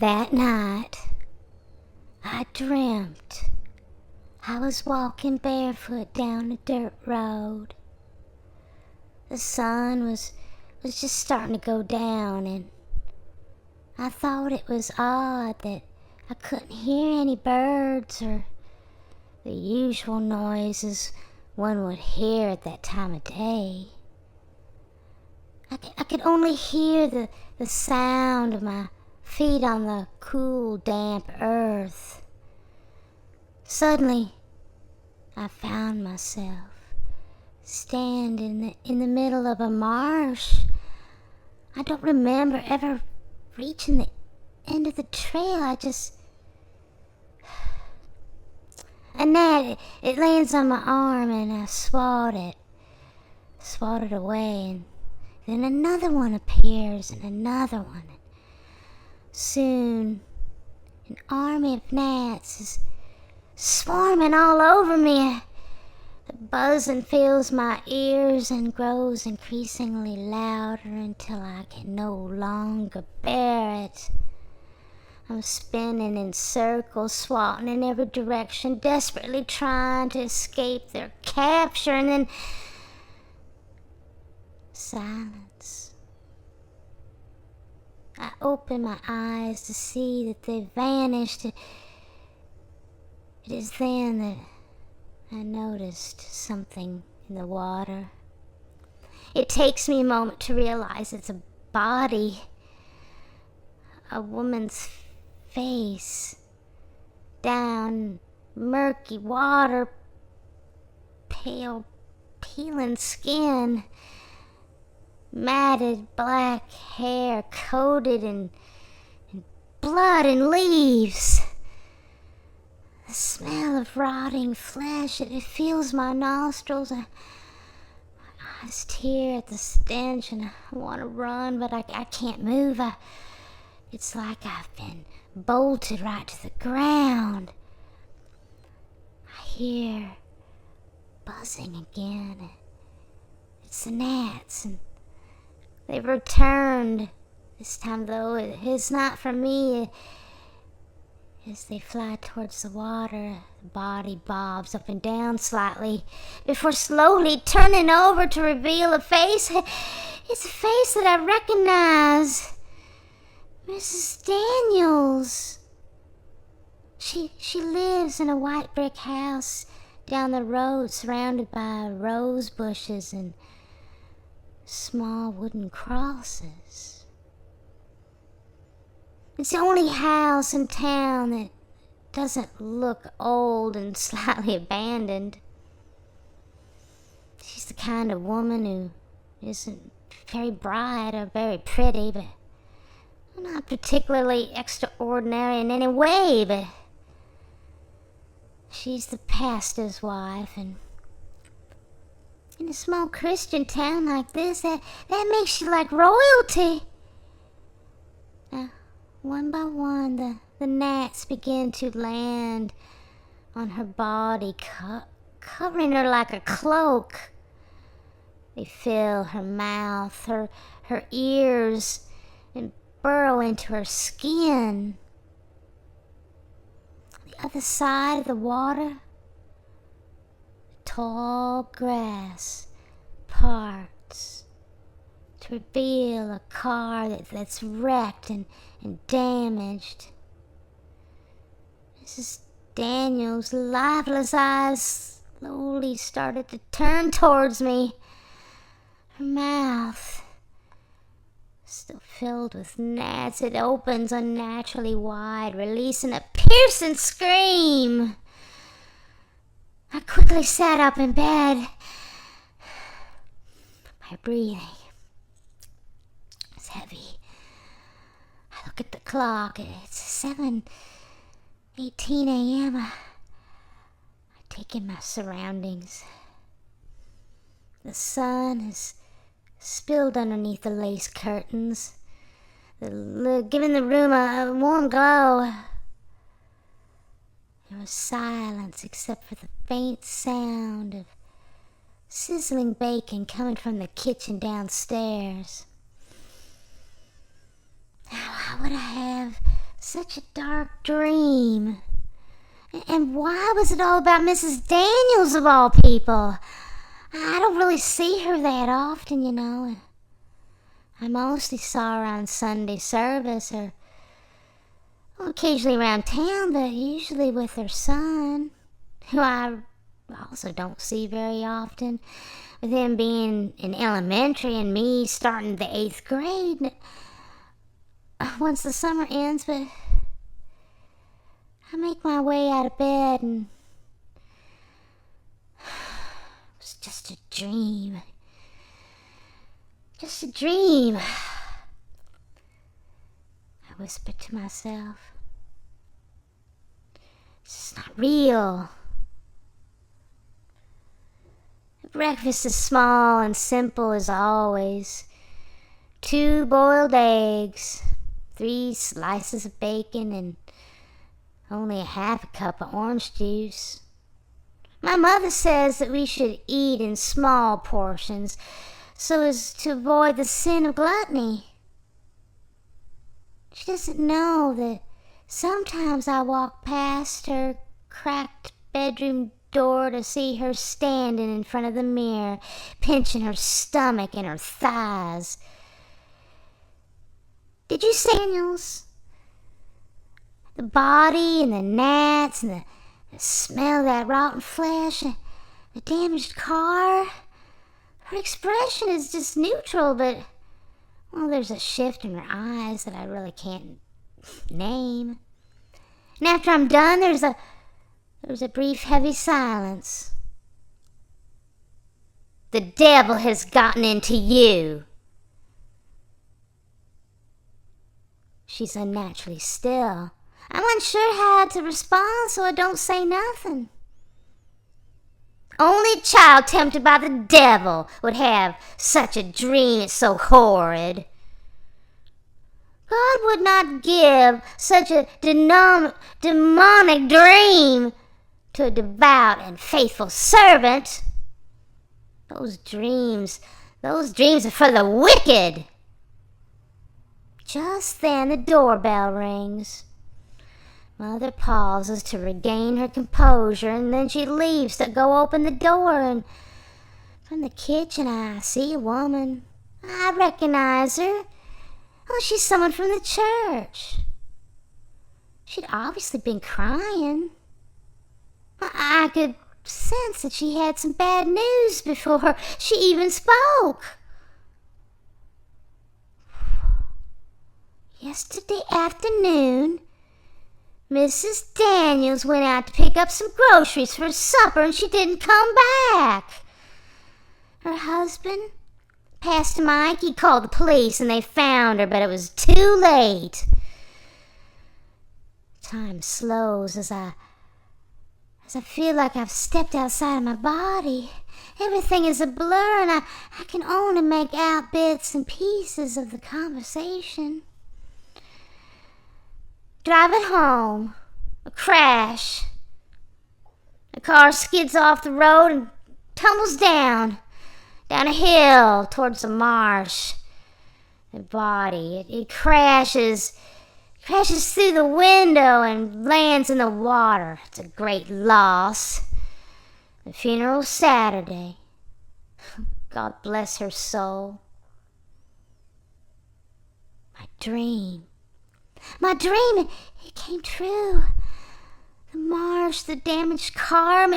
That night, I dreamt I was walking barefoot down a dirt road. The sun was just starting to go down, and I thought it was odd that I couldn't hear any birds or the usual noises one would hear at that time of day. I could only hear the sound of my feet on the cool, damp earth. Suddenly, I found myself standing in the middle of a marsh. I don't remember ever reaching the end of the trail. A gnat, it lands on my arm, and I swat it away, and then another one appears, and another one. Soon, an army of gnats is swarming all over me. The buzzing fills my ears and grows increasingly louder until I can no longer bear it. I'm spinning in circles, swatting in every direction, desperately trying to escape their capture, and then silence. I open my eyes to see that they've vanished. It is then that I noticed something in the water. It takes me a moment to realize it's a body, a woman's face, down murky water, pale, peeling skin, matted black hair coated in blood and leaves. The smell of rotting flesh, it fills my nostrils. My eyes tear at the stench, and I want to run, but I can't move. It's like I've been bolted right to the ground. I hear buzzing again. It's the gnats, and they've returned. This time, though, it's not for me. As they fly towards the water, the body bobs up and down slightly before slowly turning over to reveal a face. It's a face that I recognize. Mrs. Daniels. She lives in a white brick house down the road, surrounded by rose bushes and small wooden crosses. It's the only house in town that doesn't look old and slightly abandoned. She's the kind of woman who isn't very bright or very pretty, but not particularly extraordinary in any way, but she's the pastor's wife, and in a small Christian town like this, that makes you like royalty. Now, one by one, the gnats begin to land on her body, covering her like a cloak. They fill her mouth, her ears, and burrow into her skin. On the other side of the water, tall grass parts to reveal a car that's wrecked and damaged. Mrs. Daniels' lifeless eyes slowly started to turn towards me. Her mouth, still filled with gnats, it opens unnaturally wide, releasing a piercing scream. I quickly sat up in bed. My breathing is heavy. I look at the clock. It's 7:18 a.m. I take in my surroundings. The sun is spilled underneath the lace curtains, giving the room a warm glow. There was silence except for the faint sound of sizzling bacon coming from the kitchen downstairs. How would I have Such a dark dream. And why was it all about Mrs. Daniels of all people? I don't really see her that often, you know. I mostly saw her on Sunday service or occasionally around town, but usually with her son, who I also don't see very often, with him being in elementary and me starting the 8th grade once the summer ends. But I make my way out of bed and it was just a dream. Just a dream. I whispered to myself. It's not real. Breakfast is small and simple as always. 2 boiled eggs, 3 slices of bacon, and only a half a cup of orange juice. My mother says that we should eat in small portions so as to avoid the sin of gluttony. She doesn't know that sometimes I walk past her cracked bedroom door to see her standing in front of the mirror, pinching her stomach and her thighs. Did you say, Daniels? The body and the gnats and the smell of that rotten flesh and the damaged car. Her expression is just neutral, but, well, there's a shift in her eyes that I really can't name. And after I'm done, there's a brief, heavy silence. The devil has gotten into you. She's unnaturally still. I'm unsure how to respond, so I don't say nothing. Only a child tempted by the devil would have such a dream. It's so horrid. God would not give such a demonic dream to a devout and faithful servant. Those dreams are for the wicked. Just then the doorbell rings. Mother pauses to regain her composure, and then she leaves to go open the door, and from the kitchen I see a woman. I recognize her. Oh, she's someone from the church. She'd obviously been crying. I could sense that she had some bad news before she even spoke. Yesterday afternoon, Mrs. Daniels went out to pick up some groceries for supper and she didn't come back. Her husband, Pastor Mike, he called the police and they found her, but it was too late. Time slows as I feel like I've stepped outside of my body. Everything is a blur and I can only make out bits and pieces of the conversation. Driving home, a crash. The car skids off the road and tumbles down a hill towards the marsh. The body, it crashes through the window and lands in the water. It's a great loss. The funeral's Saturday. God bless her soul. My dream, it came true. The marsh, the damaged car,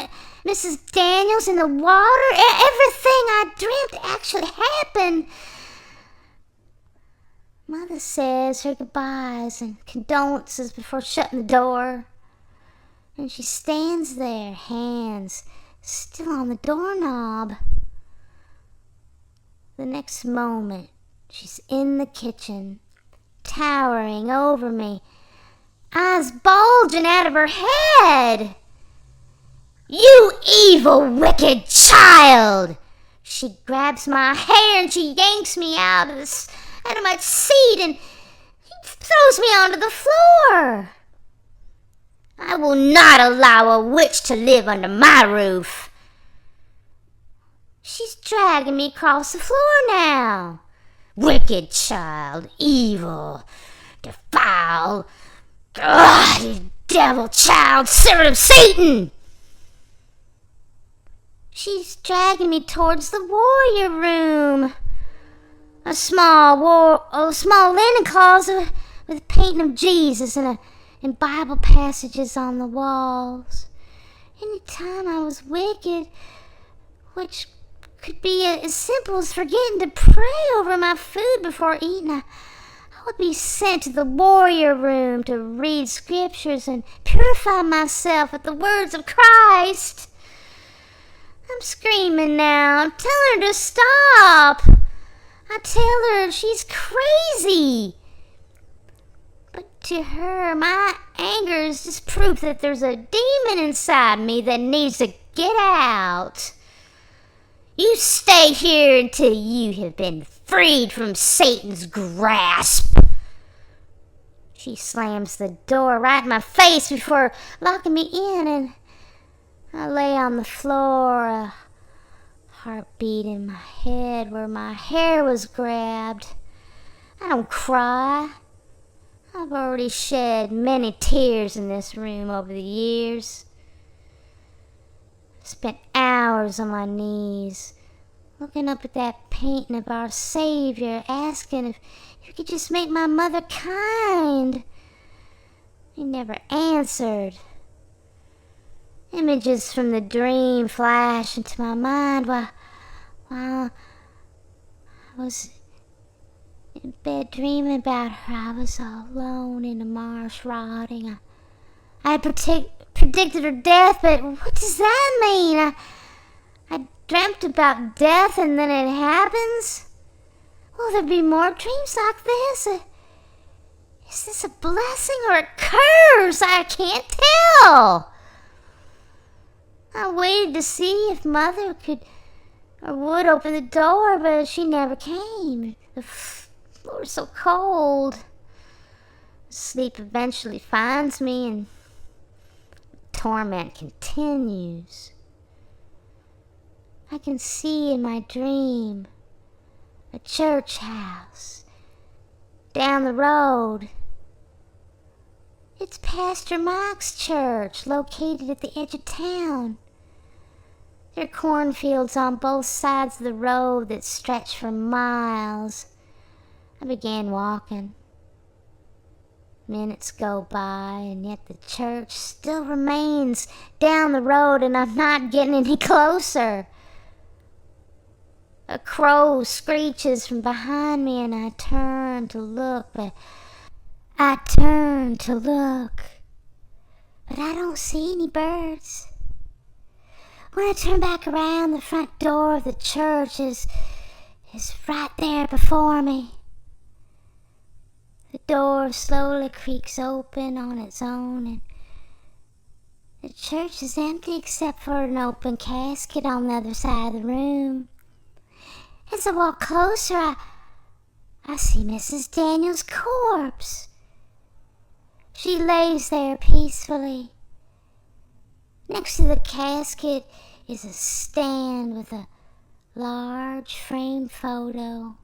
Mrs. Daniels in the water, everything I dreamt actually happened. Mother says her goodbyes and condolences before shutting the door. And she stands there, hands still on the doorknob. The next moment, she's in the kitchen, towering over me, eyes bulging out of her head. You evil, wicked child! She grabs my hair and she yanks me out of my seat and throws me onto the floor. I will not allow a witch to live under my roof. She's dragging me across the floor now. Wicked child, evil, defile, Ugh, you devil child, servant of Satan! She's dragging me towards the warrior room. A small linen closet with a painting of Jesus and Bible passages on the walls. Any time I was wicked, which could be as simple as forgetting to pray over my food before eating, I would be sent to the warrior room to read scriptures and purify myself with the words of Christ. I'm screaming now. I'm telling her to stop. I tell her she's crazy. But to her, my anger is just proof that there's a demon inside me that needs to get out. You stay here until you have been freed from Satan's grasp. She slams the door right in my face before locking me in, and I lay on the floor, a heartbeat in my head where my hair was grabbed. I don't cry. I've already shed many tears in this room over the years. Spent hours on my knees, looking up at that painting of our Savior, asking if you could just make my mother kind. He never answered. Images from the dream flashed into my mind while I was in bed dreaming about her. I was all alone in the marsh rotting. I had predicted her death, but what does that mean? I dreamt about death and then it happens? Will there be more dreams like this? Is this a blessing or a curse? I can't tell. I waited to see if Mother could or would open the door, but she never came. The floor was so cold. Sleep eventually finds me and torment continues. I can see in my dream a church house down the road. It's Pastor Mike's church, located at the edge of town. There are cornfields on both sides of the road that stretch for miles. I began walking. Minutes go by, and yet the church still remains down the road, and I'm not getting any closer. A crow screeches from behind me, and I turn to look, but I don't see any birds. When I turn back around, the front door of the church is right there before me. The door slowly creaks open on its own, and the church is empty except for an open casket on the other side of the room. As I walk closer, I see Mrs. Daniels' corpse. She lays there peacefully. Next to the casket is a stand with a large framed photo.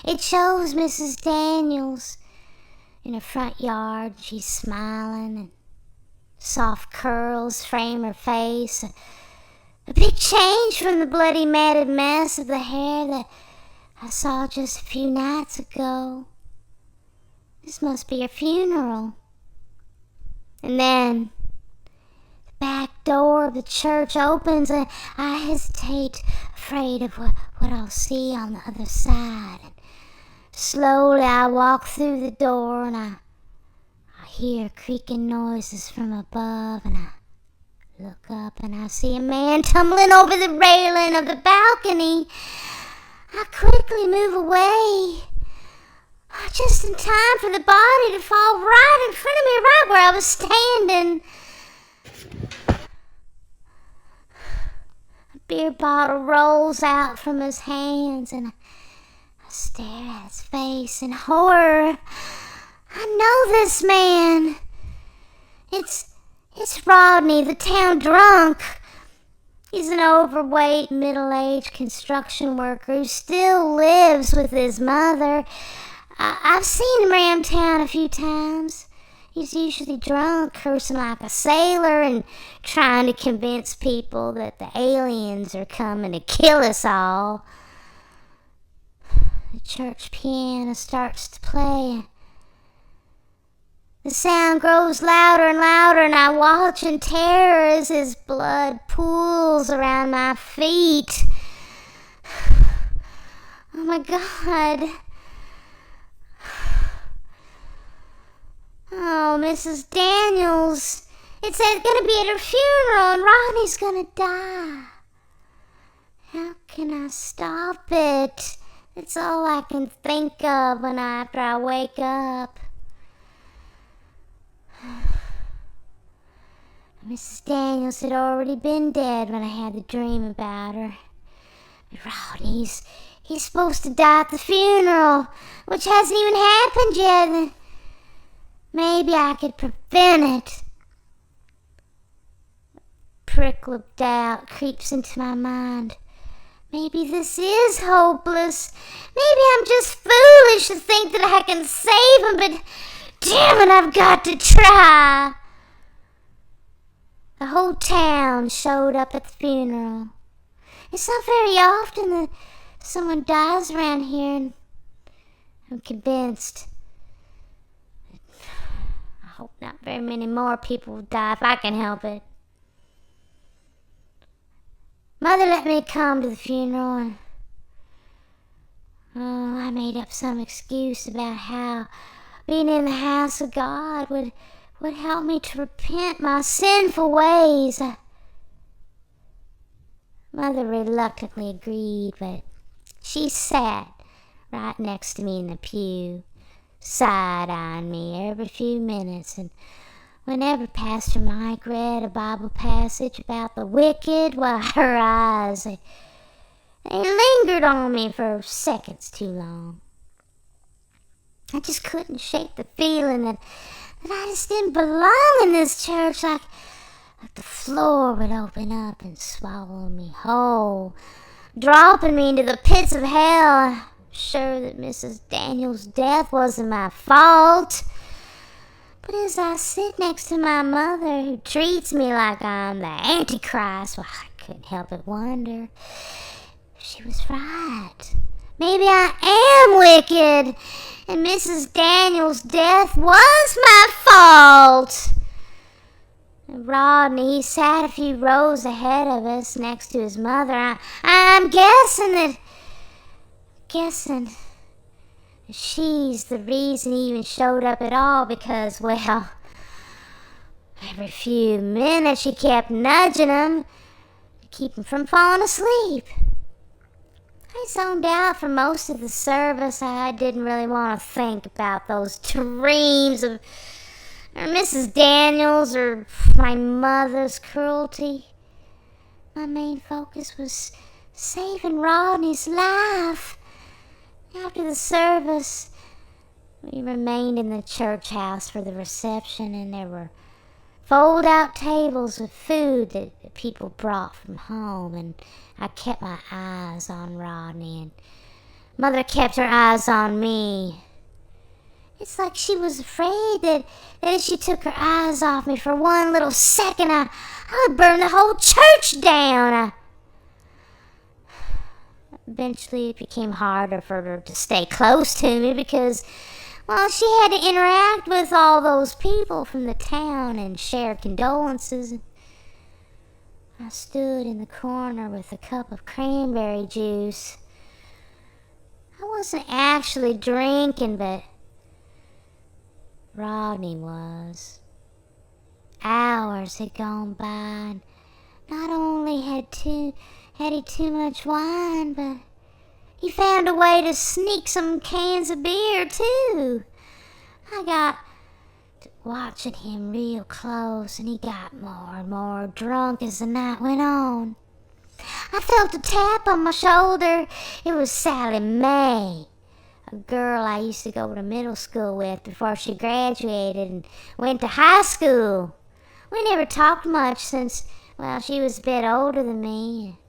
It shows Mrs. Daniels in her front yard. She's smiling, and soft curls frame her face. A big change from the bloody matted mess of the hair that I saw just a few nights ago. This must be her funeral. And then the back door of the church opens, and I hesitate, afraid of what I'll see on the other side. And slowly I walk through the door, and I hear creaking noises from above, and I look up and I see a man tumbling over the railing of the balcony. I quickly move away, just in time for the body to fall right in front of me, right where I was standing. A beer bottle rolls out from his hands, and I stare at his face in horror. I know this man. It's Rodney, the town drunk. He's an overweight, middle-aged construction worker who still lives with his mother. I've seen him around town a few times. He's usually drunk, cursing like a sailor and trying to convince people that the aliens are coming to kill us all. The church piano starts to play. The sound grows louder and louder, and I watch in terror as his blood pools around my feet. Oh my God. Oh, Mrs. Daniels. It's gonna be at her funeral and Rodney's gonna die. How can I stop it? It's all I can think of after I wake up. Mrs. Daniels had already been dead when I had the dream about her. But Rodney's supposed to die at the funeral, which hasn't even happened yet. Maybe I could prevent it. A prickle of doubt creeps into my mind. Maybe this is hopeless. Maybe I'm just foolish to think that I can save him, but damn it, I've got to try. The whole town showed up at the funeral. It's not very often that someone dies around here, and I'm convinced. I hope not very many more people will die if I can help it. Mother let me come to the funeral, and I made up some excuse about how being in the house of God would help me to repent my sinful ways. Mother reluctantly agreed, but she sat right next to me in the pew, side-eyeing me every few minutes, and whenever Pastor Mike read a Bible passage about the wicked, well, her eyes, they lingered on me for seconds too long. I just couldn't shake the feeling that I just didn't belong in this church, like the floor would open up and swallow me whole, dropping me into the pits of hell. I'm sure that Mrs. Daniels' death wasn't my fault. But as I sit next to my mother, who treats me like I'm the Antichrist, well, I couldn't help but wonder if she was right. Maybe I am wicked, and Mrs. Daniels' death was my fault. And Rodney, he sat a few rows ahead of us next to his mother. I'm guessing that she's the reason he even showed up at all, because, well, every few minutes she kept nudging him to keep him from falling asleep. I zoned out for most of the service. I didn't really want to think about those dreams of Mrs. Daniels or my mother's cruelty. My main focus was saving Rodney's life. After the service, we remained in the church house for the reception, and there were fold-out tables with food that people brought from home, and I kept my eyes on Rodney, and Mother kept her eyes on me. It's like she was afraid that if she took her eyes off me for one little second, I would burn the whole church down. Eventually, it became harder for her to stay close to me because, well, she had to interact with all those people from the town and share condolences. I stood in the corner with a cup of cranberry juice. I wasn't actually drinking, but Rodney was. Hours had gone by, and not only had he too much wine, but he found a way to sneak some cans of beer, too. I got to watching him real close, and he got more and more drunk as the night went on. I felt a tap on my shoulder. It was Sally Mae, a girl I used to go to middle school with before she graduated and went to high school. We never talked much since, well, she was a bit older than me.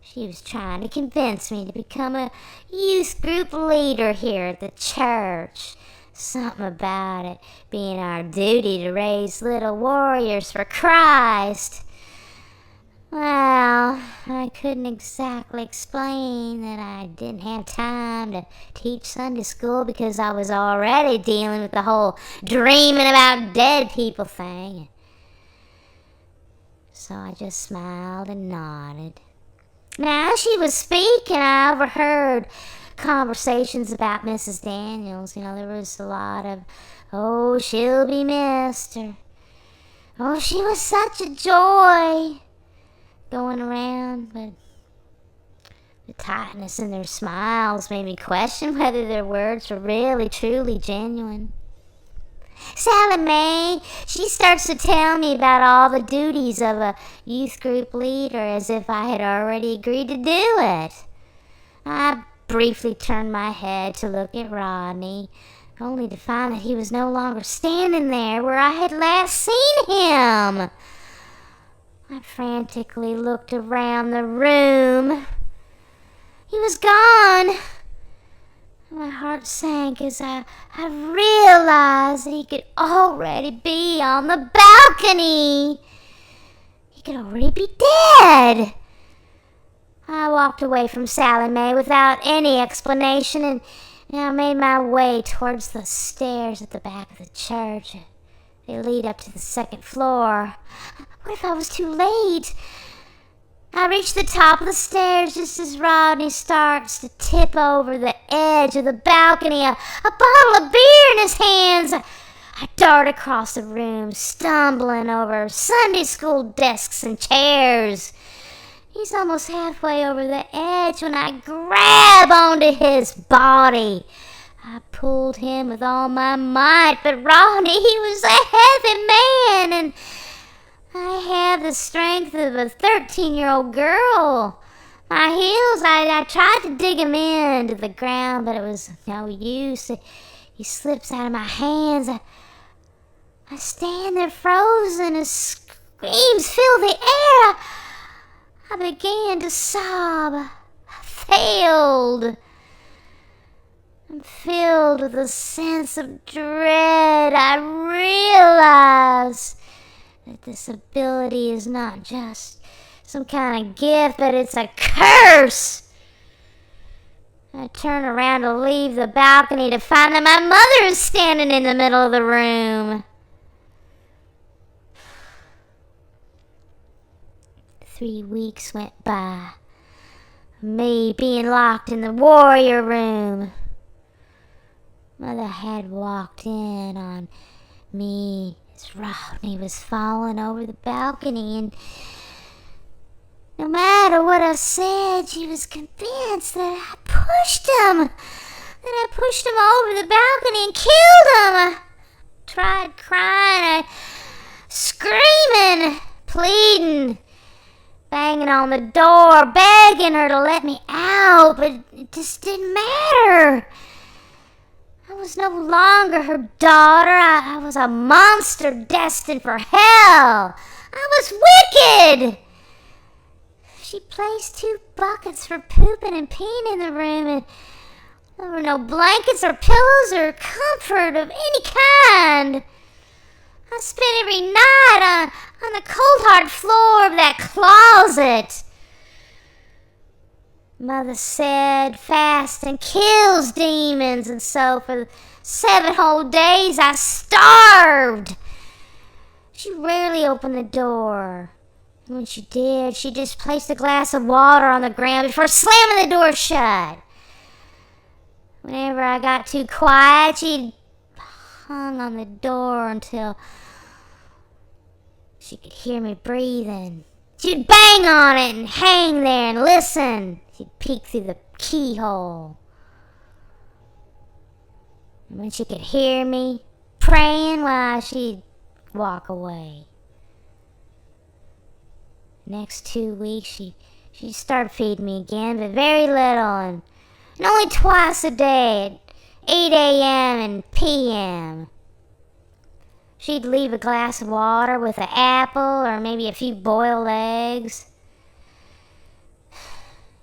She was trying to convince me to become a youth group leader here at the church, Something about it being our duty to raise little warriors for Christ. Well, I couldn't exactly explain that I didn't have time to teach Sunday school because I was already dealing with the whole dreaming about dead people thing. So I just smiled and nodded. Now, as she was speaking, I overheard conversations about Mrs. Daniels. There was a lot of, "Oh, she'll be missed," or, "Oh, she was such a joy," going around, but the tightness in their smiles made me question whether their words were really, truly genuine. Sally Mae, she starts to tell me about all the duties of a youth group leader as if I had already agreed to do it. I briefly turned my head to look at Rodney, only to find that he was no longer standing there where I had last seen him. I frantically looked around the room. He was gone. My heart sank as I realized that he could already be on the balcony. He could already be dead. I walked away from Sally Mae without any explanation, and I made my way towards the stairs at the back of the church. They lead up to the second floor. What if I was too late? I reached the top of the stairs just as Rodney starts to tip over the edge of the balcony, a bottle of beer in his hands. I dart across the room, stumbling over Sunday school desks and chairs. He's almost halfway over the edge when I grab onto his body. I pulled him with all my might, but Rodney, he was a heavy man, and I have the strength of a 13-year-old girl. My heels, I tried to dig him into the ground, but it was no use. He slips out of my hands. I stand there frozen as screams fill the air. I began to sob. I failed. I'm filled with a sense of dread. I realize that this ability is not just some kind of gift, but it's a curse. I turn around to leave the balcony to find that my mother is standing in the middle of the room. 3 weeks went by, me being locked in the warrior room. Mother had walked in on me as Rodney was falling over the balcony, and no matter what I said, she was convinced that I pushed him over the balcony and killed him. I tried crying, screaming, pleading, banging on the door, begging her to let me out, but it just didn't matter. I was no longer her daughter. I was a monster destined for hell. I was wicked. She placed 2 buckets for pooping and peeing in the room, and there were no blankets or pillows or comfort of any kind. I spent every night on the cold hard floor of that closet. Mother said fasting kills demons, and so for 7 whole days I starved. She rarely opened the door. And when she did, she just placed a glass of water on the ground before slamming the door shut. Whenever I got too quiet, she hung on the door until she could hear me breathing. She'd bang on it and hang there and listen. She'd peek through the keyhole. And when she could hear me praying, why, she'd walk away. Next 2 weeks, she started feeding me again, but very little, and only twice a day at 8 a.m. and p.m. She'd leave a glass of water with an apple or maybe a few boiled eggs.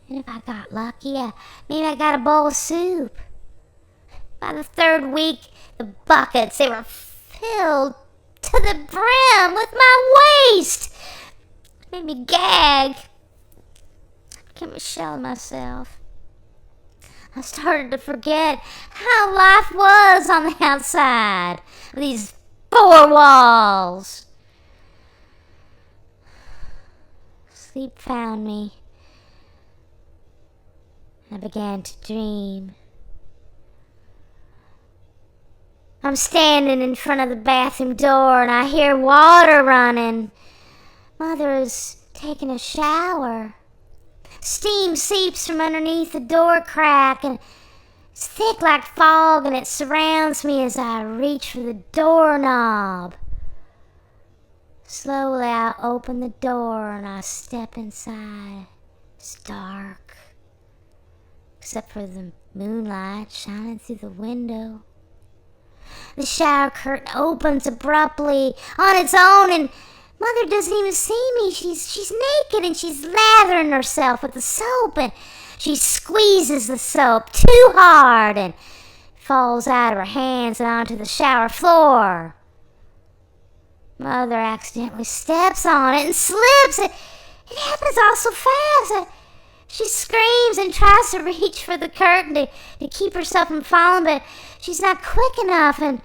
And if I got lucky, maybe I got a bowl of soup. By the 3rd week, the The buckets, they were filled to the brim with my waste. It made me gag. I became a shell of myself. I started to forget how life was on the outside of these four walls. Sleep found me. I began to dream. I'm standing in front of the bathroom door and I hear water running. Mother is taking a shower. Steam seeps from underneath the door crack and it's thick like fog and it surrounds me as I reach for the doorknob. Slowly I open the door and I step inside. It's dark, except for the moonlight shining through the window. The shower curtain opens abruptly on its own and Mother doesn't even see me. She's naked and she's lathering herself with the soap and she squeezes the soap too hard and falls out of her hands and onto the shower floor. Mother accidentally steps on it and slips. It happens all so fast. She screams and tries to reach for the curtain to keep herself from falling, but she's not quick enough and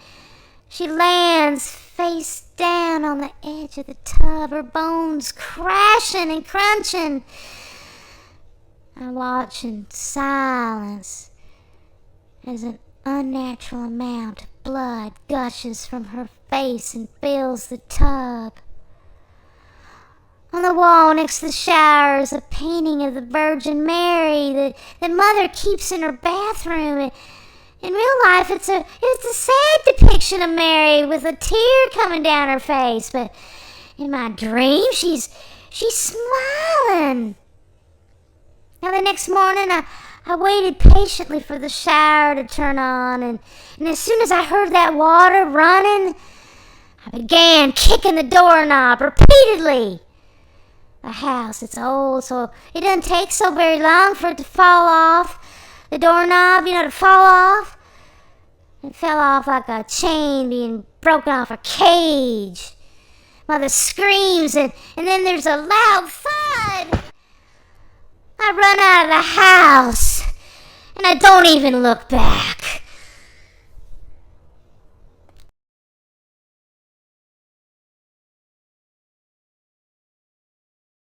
she lands face down on the edge of the tub, her bones crashing and crunching. I watch in silence as an unnatural amount of blood gushes from her face and fills the tub. On the wall next to the shower is a painting of the Virgin Mary that Mother keeps in her bathroom. In real life, it's a sad depiction of Mary with a tear coming down her face, but in my dream, she's smiling. Now the next morning, I waited patiently for the shower to turn on, and as soon as I heard that water running, I began kicking the doorknob repeatedly. The house, it's old, so it doesn't take so very long for it to fall off. The doorknob, to fall off. It fell off like a chain being broken off a cage. Mother screams, and then there's a loud thud. I run out of the house, and I don't even look back.